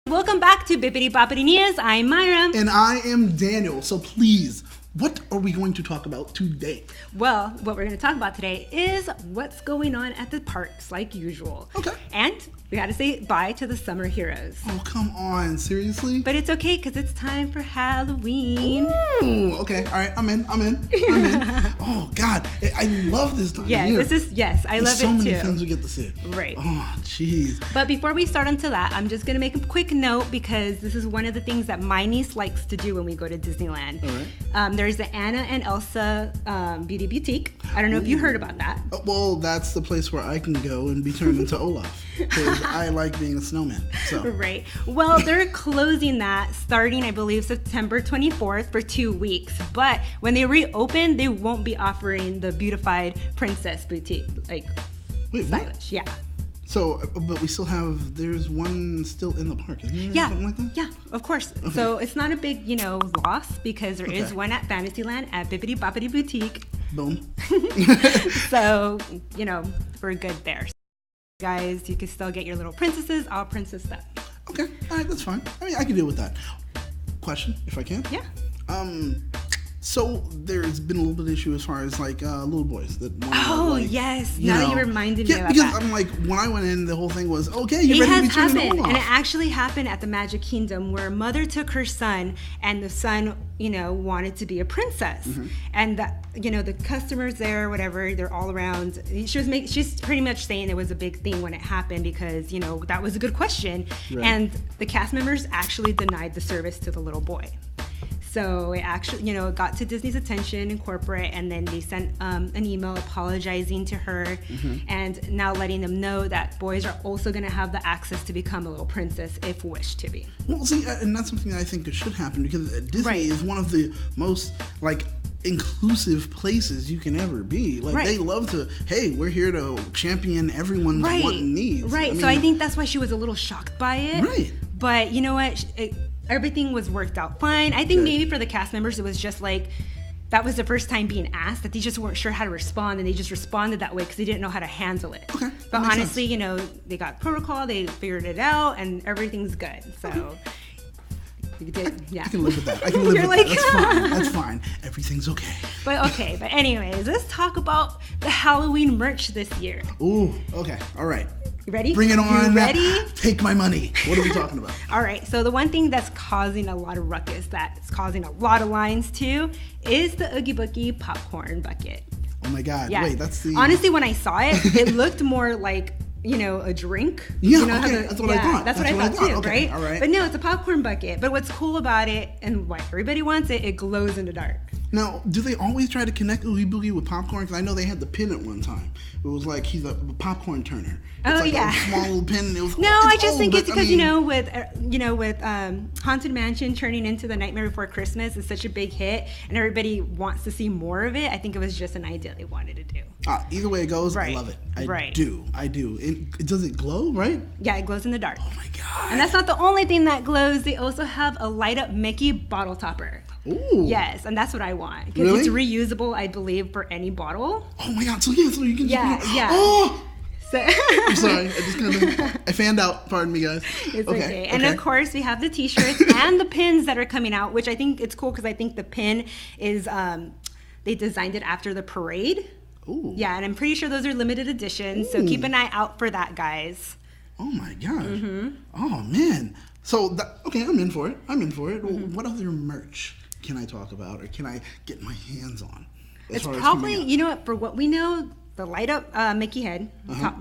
Welcome back to Bibbidi Bobbidi News. I'm Mayra. And I am Daniel. So please, what are we going to talk about today? Well, what we're going to talk about today is what's going on at the parks, like usual. Okay. And we got to say bye to the summer heroes. Oh, come on. Seriously? But it's okay, because it's time for Halloween. Ooh, okay. All right. I'm in. Oh, God. I love this time of year. I love it too. So many things we get to see. Right. Oh, jeez. But before we start into that, I'm just going to make a quick note, because this is one of the things that my niece likes to do when we go to Disneyland. All right. There's the Anna and Elsa Beauty Boutique. I don't know if you heard about that. Well, that's the place where I can go and be turned into Olaf, because I like being a snowman. So. Right. Well, they're closing that starting, I believe, September 24th for 2 weeks. But when they reopen, they won't be offering the beautified princess boutique, like Wait, stylish. what? Yeah. So, but we still have, there's one still in the park, isn't there? Yeah, Something like that? yeah, of course. Okay. So it's not a big, loss, because there is one at Fantasyland at Bibbidi Bobbidi Boutique. Boom. So, we're good there. Guys, you can still get your little princesses, all princess stuff. Okay, all right, that's fine. I mean, I can deal with that. Question, if I can? Yeah. So there's been a little bit of issue as far as like little boys that want to. Oh, yes. Now that you reminded me about because that. I'm like, when I went in, the whole thing was, okay, you're It ready to has be turned happened, Olaf. and it actually happened at the Magic Kingdom, where a mother took her son, and the son, wanted to be a princess. Mm-hmm. And the customers there, whatever, they're all around. She's pretty much saying it was a big thing when it happened, because that was a good question, Right. and the cast members actually denied the service to the little boy. So it actually, it got to Disney's attention in corporate, and then they sent an email apologizing to her, Mm-hmm. and now letting them know that boys are also going to have the access to become a little princess if wished to be. Well, see, and that's something that I think should happen, because Disney Right. is one of the most inclusive places you can ever be. Right. They love to, hey, we're here to champion everyone's want and needs. Right. So I think that's why she was a little shocked by it. Right. But you know what? Everything was worked out fine. I think Good. maybe for the cast members, it was just like, that was the first time being asked, that they just weren't sure how to respond, and they just responded that way because they didn't know how to handle it. Okay, But that makes honestly, they got protocol, they figured it out, and everything's good. So, you did, yeah. I can live with that. I can live You're with like, that. That's fine. That's fine. Everything's okay. But anyways, let's talk about the Halloween merch this year. Ooh, okay. All right. You ready? Bring it on. You ready? Take my money. What are we talking about? All right, so the one thing that's causing a lot of ruckus, that's causing a lot of lines too, is the Oogie Boogie popcorn bucket. Oh my God. Yeah. Wait, that's the... Honestly, when I saw it, it looked more like, a drink. Yeah, how okay, that's what I thought. That's what I thought too, Okay, right? all right. But no, it's a popcorn bucket. But what's cool about it, and why everybody wants it, it glows in the dark. Now, do they always try to connect Oogie Boogie with popcorn? Because I know they had the pin at one time. It was like he's a popcorn turner. It's like a small little pin. It was, No, I just think it's because with Haunted Mansion turning into The Nightmare Before Christmas is such a big hit, and everybody wants to see more of it. I think it was just an idea they wanted to do. Either way it goes, Right. I love it. I Right. do. Does it glow, right? Yeah, it glows in the dark. Oh my God. And that's not the only thing that glows. They also have a light up Mickey bottle topper. Ooh. Yes, and that's what I want. Because Really? it's reusable, I believe, for any bottle. Oh my God. So you can Yeah, just... yeah. Oh! So I'm sorry. I fanned out. Pardon me, guys. It's okay. And of course, we have the t-shirts and the pins that are coming out, which I think it's cool because I think the pin is, they designed it after the parade. Ooh. Yeah, and I'm pretty sure those are limited editions. So keep an eye out for that, guys. Oh my gosh. Mm-hmm. Oh man. So, okay, I'm in for it. Mm-hmm. What other merch can I talk about, or can I get my hands on? It's probably, for what we know, the light up Mickey head top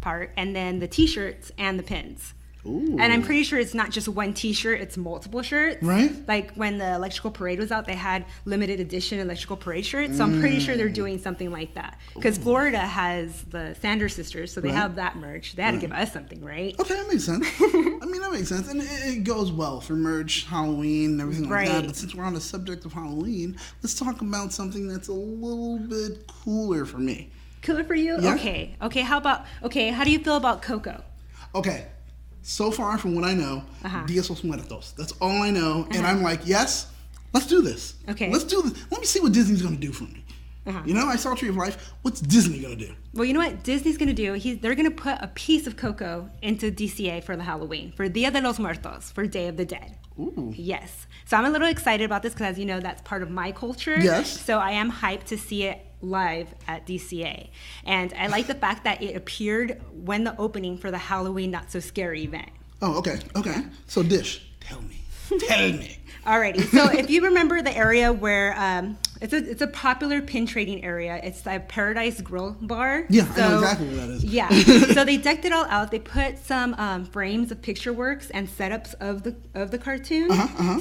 part, and then the t-shirts and the pins. Ooh. And I'm pretty sure it's not just one t-shirt, it's multiple shirts. Right. Like when the Electrical Parade was out, they had limited edition Electrical Parade shirts. So I'm pretty sure they're doing something like that. Because Florida has the Sanders sisters, so they have that merch. They had to give us something, right? Okay, that makes sense. That makes sense. And it goes well for merch, Halloween, everything like that. But since we're on the subject of Halloween, let's talk about something that's a little bit cooler for me. Cooler for you? Yeah. Okay, how do you feel about Coco? Okay. So far from what I know, Dias los Muertos. That's all I know. And I'm like, yes, let's do this. Okay. Let's do this. Let me see what Disney's going to do for me. You know, I saw Tree of Life. What's Disney gonna do? Well, you know what Disney's gonna do? They're gonna put a piece of Coco into DCA for the Halloween, for Dia de los Muertos, for Day of the Dead. Ooh. Yes. So I'm a little excited about this because, as you know, that's part of my culture. Yes. So I am hyped to see it live at DCA. And I like the fact that it appeared when the opening for the Halloween Not So Scary event. Oh, okay. So Dish, tell me. Alrighty, so if you remember the area where it's a popular pin trading area. It's the Paradise Grill Bar. Yeah, I know exactly where that is. Yeah, so they decked it all out. They put some frames of picture works and setups of the cartoon.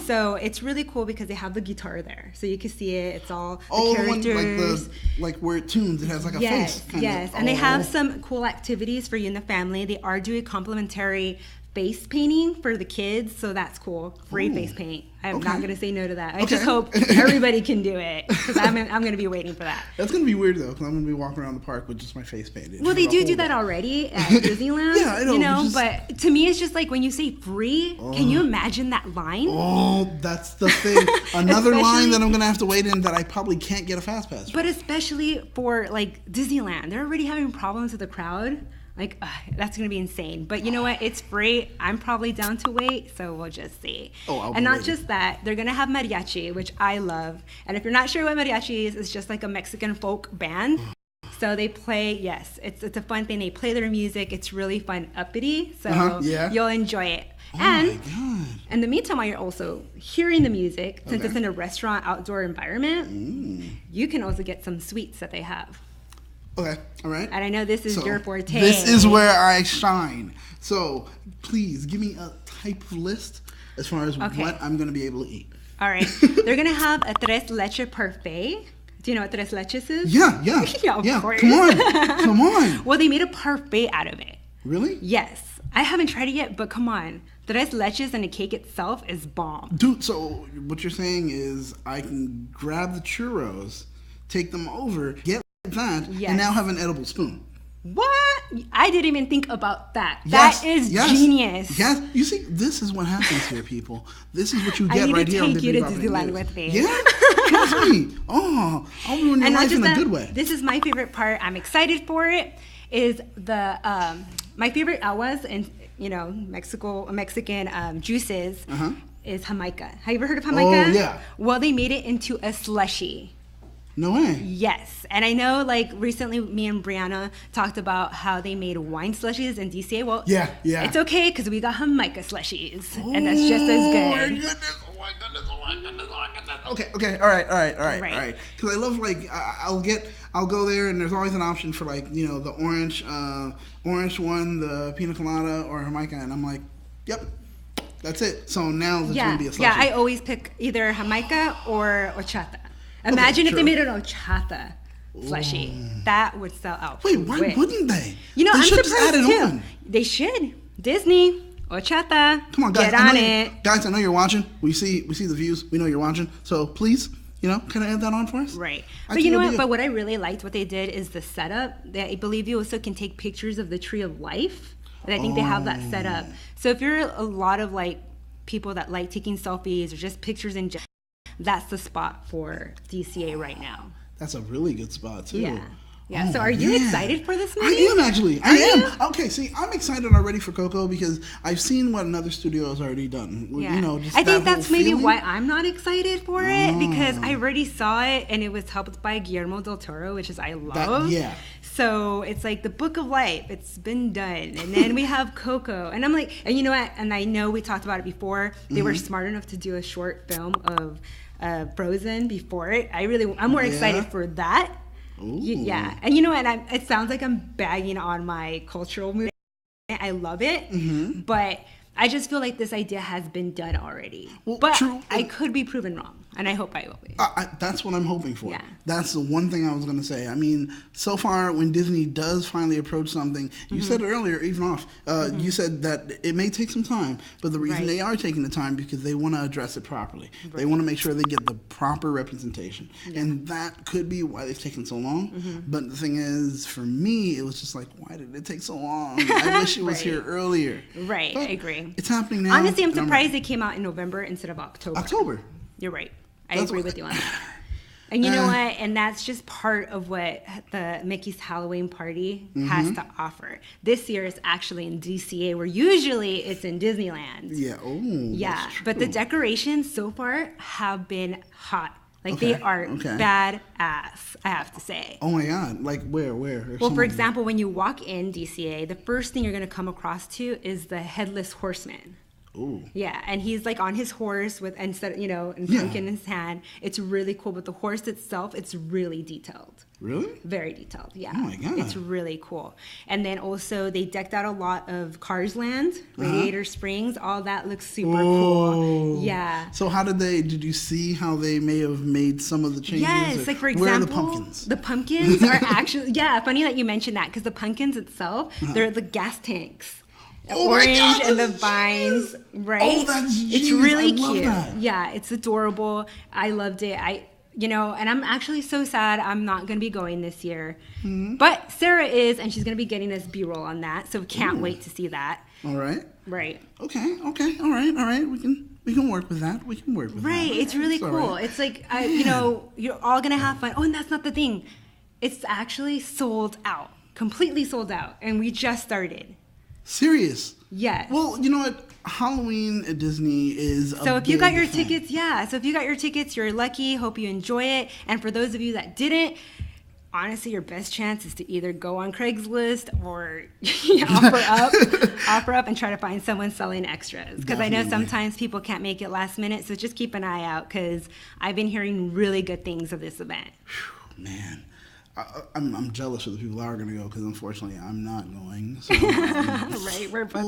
So it's really cool because they have the guitar there, so you can see it. It's all the characters. Like where it tunes, it has like a face. Yes, and they have some cool activities for you and the family. They are doing complimentary face painting for the kids, so that's cool. Free face paint. I'm not going to say no to that. I just hope everybody can do it, because I'm going to be waiting for that. That's going to be weird, though, because I'm going to be walking around the park with just my face painted. Well, they do that already at Disneyland. Yeah, I know. But to me, it's just like when you say free, can you imagine that line? Oh, that's the thing. Another line that I'm going to have to wait in that I probably can't get a fast pass for. But especially for, like, Disneyland. They're already having problems with the crowd. Like, that's going to be insane. But you know what? It's free. I'm probably down to wait, so we'll just see. And not just that, they're going to have mariachi, which I love. And if you're not sure what mariachi is, it's just like a Mexican folk band. So they play, it's a fun thing. They play their music. It's really fun, uppity. So you'll enjoy it. And in the meantime, while you're also hearing the music, since it's in a restaurant outdoor environment, you can also get some sweets that they have. Okay, all right. And I know this is your forte. This is where I shine. So please give me a type of list as far as what I'm going to be able to eat. All right. They're going to have a tres leche parfait. Do you know what tres leches is? Yeah. Of course. Come on. Well, they made a parfait out of it. Really? Yes. I haven't tried it yet, but come on. Tres leches and the cake itself is bomb. Dude, so what you're saying is I can grab the churros, take them over, get that, and now have an edible spoon. What? I didn't even think about that. That is genius. Yes. You see, this is what happens here, people. This is what you get right here on Bibbidi Bobbidi. I need to take you to Disneyland with me. Yeah? Trust me. Oh, I'll ruin your life in a good way. This is my favorite part. I'm excited for it. Is the my favorite aguas and Mexican juices is Jamaica. Have you ever heard of Jamaica? Oh, yeah. Well, they made it into a slushy. No way. Yes. And I know, like, recently me and Brianna talked about how they made wine slushies in DCA. Well, yeah. It's okay because we got Jamaica slushies. And that's just as good. Oh, my goodness. Okay. All right. Because I love, like, I'll go there and there's always an option for, like, the orange one, the pina colada, or Jamaica. And I'm like, yep. That's it. So now it's going to be a slushie. Yeah, I always pick either Jamaica or horchata. Imagine if they made an horchata slushie. That would sell out. Wait, why wouldn't they? I'm surprised too. They should. Disney, horchata. Come on, guys. Get on it. Guys, I know you're watching. We see the views. We know you're watching. So please, can I add that on for us? Right. But you know what? But what I really liked, what they did is the setup. I believe you also can take pictures of the Tree of Life. And I think they have that set up. So if you're a lot of, like, people that like taking selfies or just pictures in general, that's the spot for DCA right now. That's a really good spot too. Yeah. So are you excited for this movie? I am actually. I am. Okay, see, I'm excited already for Coco because I've seen what another studio has already done. Yeah. Just I think that's maybe why I'm not excited for it, because I already saw it and it was helped by Guillermo del Toro, which I love. So it's like the Book of Life. It's been done. And then we have Coco. And I'm like, and you know what? And I know we talked about it before. They were smart enough to do a short film of Frozen before it. I'm more excited for that. Yeah. And you know what? It sounds like I'm bagging on my cultural movie. I love it. But I just feel like this idea has been done already. Well, but true. I could be proven wrong. And I hope I will be. That's what I'm hoping for. Yeah. That's the one thing I was going to say. I mean, so far, when Disney does finally approach something, you said it earlier, even off, you said that it may take some time, but the reason they are taking the time because they want to address it properly. Right. They want to make sure they get the proper representation. Yeah. And that could be why they've taken so long. But the thing is, for me, it was just like, why did it take so long? I wish it was here earlier. Right, but I agree. It's happening now. Honestly, I'm surprised it came out in November instead of October. October. You're right. I agree with you on that. And you know what? And that's just part of what the Mickey's Halloween party has to offer. This year it's actually in DCA, where usually it's in Disneyland. Yeah. Oh, yeah. But the decorations so far have been hot. Like, they are badass, I have to say. Oh, my God. Like, where? Well, for example, when you walk in DCA, the first thing you're going to come across to is the Headless Horseman. Ooh. Yeah, and he's like on his horse with, instead, and pumpkin in his hand. It's really cool, but the horse itself, it's really detailed. Really? Very detailed, yeah. Oh my God. It's really cool. And then also they decked out a lot of Cars Land, Radiator Springs, all that looks super cool. Yeah. So did you see how they may have made some of the changes? Yes, like for example, where are the pumpkins? The pumpkins are actually, funny that you mentioned that, because the pumpkins itself, they're the gas tanks. Orange and the vines, right? Oh, that's genius. It's really cute. That. Yeah, it's adorable. I loved it. And I'm actually so sad I'm not going to be going this year. But Sarah is, and she's going to be getting us B-roll on that, so can't wait to see that. All right. Right. Okay. All right. We can work with that. Right. It's really cool. Right. It's like, you're all going to have fun. Oh, and that's not the thing. It's actually sold out. Completely sold out. And we just started. Serious? Yes. Well, you know what? Halloween at Disney is so if you got your tickets, So if you got your tickets, you're lucky. Hope you enjoy it. And for those of you that didn't, honestly, your best chance is to either go on Craigslist or offer up and try to find someone selling extras. Because I know sometimes people can't make it last minute. So just keep an eye out, because I've been hearing really good things of this event. Whew, man. I'm jealous of the people that are going to go, because unfortunately I'm not going. So, right, we're both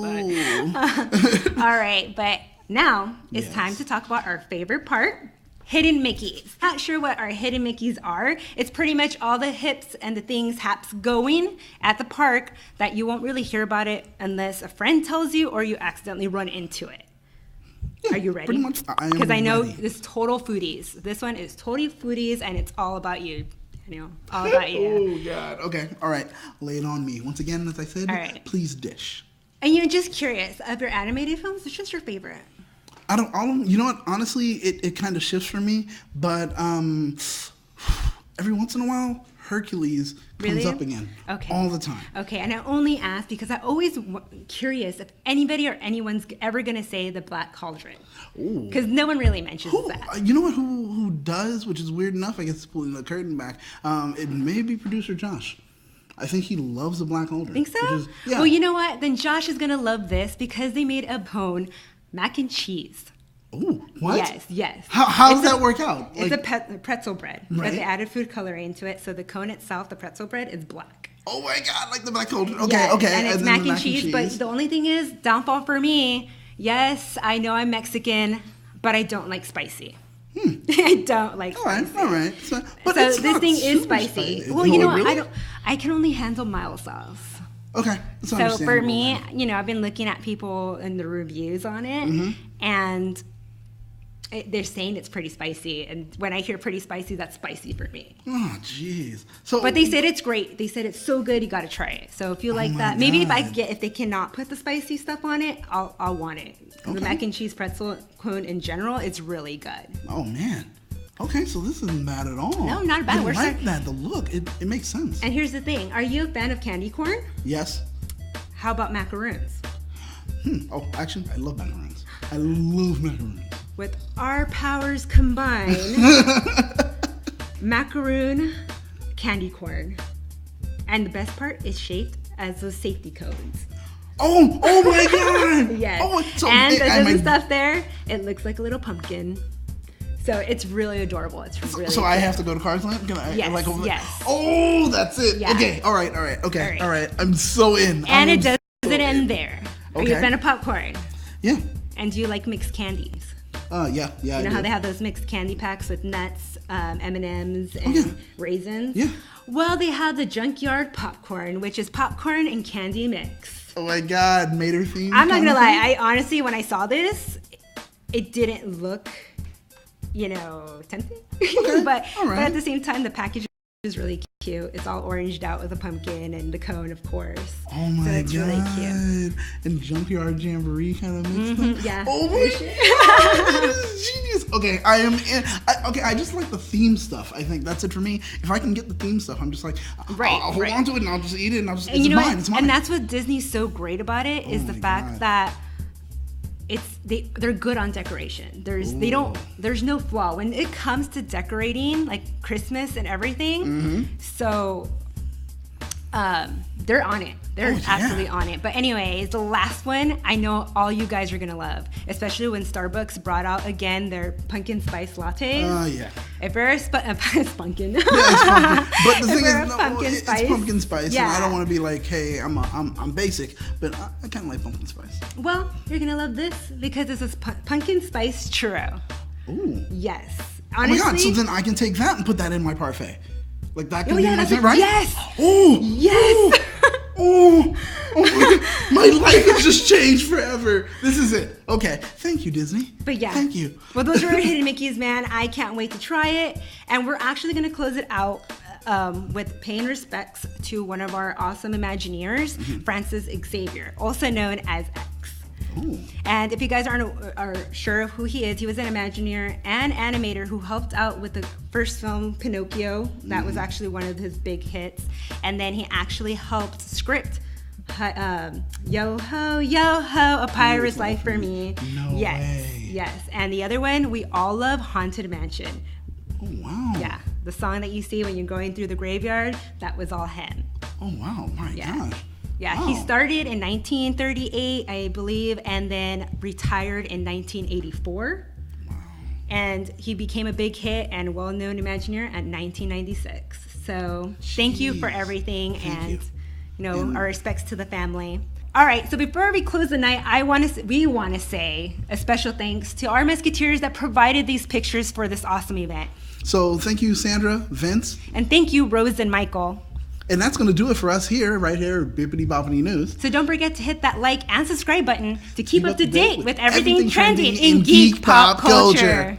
all right, but now it's time to talk about our favorite part, hidden Mickeys. Not sure what our hidden Mickeys are. It's pretty much all the hips and the things haps going at the park that you won't really hear about it unless a friend tells you or you accidentally run into it. Are you ready? Pretty much. Because I know this total foodies. This one is totally foodies, and it's all about you. All about you. Oh, God. Okay. All right. Lay it on me. Once again, as I said, please dish. And you're just curious, of your animated films, which is your favorite? I don't, all of them, you know what? Honestly, it kind of shifts for me. But every once in a while, Hercules comes up again. Okay. All the time. Okay. And I only ask because I'm always curious if anybody or anyone's ever going to say the Black Cauldron. Because no one really mentions that. You know what? Who does, which is weird enough, I guess, pulling the curtain back. It may be producer Josh. I think he loves the Black Cauldron. Think so? Well, you know what? Then Josh is going to love this, because they made a bone mac and cheese. Oh, what? Yes. How does that work out? It's a pretzel bread, but they added food coloring into it, so the cone itself, the pretzel bread, is black. Oh my God, like the Black Cauldron. Okay. And it's mac and cheese, but the only thing is, downfall for me, yes, I know I'm Mexican, but I don't like spicy. I don't like spicy. All right. So this thing is spicy. Well, you know what? Really? I can only handle mild sauce. Okay. So for me, I've been looking at people and the reviews on it, and they're saying it's pretty spicy, and when I hear pretty spicy, that's spicy for me. Oh, jeez. But they said it's great. They said it's so good, you got to try it. So if you like that, maybe if they cannot put the spicy stuff on it, I'll want it. The mac and cheese pretzel cone in general, it's really good. Oh man. Okay, so this isn't bad at all. No, not bad. I like that. The look, it makes sense. And here's the thing: are you a fan of candy corn? Yes. How about macaroons? Oh, actually, I love macaroons. I love macaroons. With our powers combined, macaroon, candy corn. And the best part is shaped as those safety cones. Oh my God! Yes. Oh, and there's stuff there. It looks like a little pumpkin. So it's really adorable. It's really So I have to go to Cars Land? Yes. Oh, that's it. Yeah. Okay. All right. Okay. All right. I'm so in. And it doesn't end there. Are you a fan of popcorn? Yeah. And do you like mixed candies? Yeah. You know how they have those mixed candy packs with nuts, M&Ms, and raisins? Yeah. Well, they have the Junkyard Popcorn, which is popcorn and candy mix. Oh my God, Mater theme. I'm not gonna lie. I honestly, when I saw this, it didn't look, tempting. Okay. but at the same time, the package is really cute. It's all oranged out with a pumpkin and the cone, of course. Oh my so it's god! Really cute. And Junkyard Jamboree kind of mixed up. Yeah. Oh my god! This is genius. Okay, I am in. I just like the theme stuff. I think that's it for me. If I can get the theme stuff, I'm just like, I'll hold on to it and I'll just eat it and I'll just. It's mine. It's mine. And that's what Disney's so great about it is the fact that they're good on decoration. There's no flaw when it comes to decorating like Christmas and everything. So they're on it. They're absolutely on it. But anyways, the last one I know all you guys are gonna love, especially when Starbucks brought out again their pumpkin spice lattes. Oh yeah. If you're it's pumpkin. Yeah, it's pumpkin. But the thing is, it's pumpkin spice, yeah. and I don't want to be like, hey, I'm basic, but I kind of like pumpkin spice. Well, you're gonna love this because this is pumpkin spice churro. Ooh. Yes. Honestly, oh my god! So then I can take that and put that in my parfait. Like that can be that's it, right? Yes. Oh. Yes. Oh my life has just changed forever. This is it. Okay, thank you, Disney. But yeah, thank you. Well, those are our hidden Mickeys, man. I can't wait to try it, and we're actually gonna close it out with paying respects to one of our awesome Imagineers, Francis Xavier, also known as X. Ooh. And if you guys are sure of who he is, he was an Imagineer and animator who helped out with the first film, Pinocchio. That was actually one of his big hits. And then he actually helped script Yo Ho, Yo Ho, A Pirate's Life for Me. No way. Yes. And the other one, we all love Haunted Mansion. Oh, wow. Yeah. The song that you see when you're going through the graveyard, that was all him. Oh, wow. My gosh. Yeah, wow. He started in 1938, I believe, and then retired in 1984. Wow. And he became a big hit and well-known Imagineer at 1996. So thank you for everything, and our respects to the family. All right, so before we close the night, we want to say a special thanks to our Musketeers that provided these pictures for this awesome event. So thank you, Sandra, Vince. And thank you, Rose and Michael. And that's going to do it for us right here at Bibbidi Bobbidi News. So don't forget to hit that like and subscribe button to keep up to date with everything trending in geek pop culture.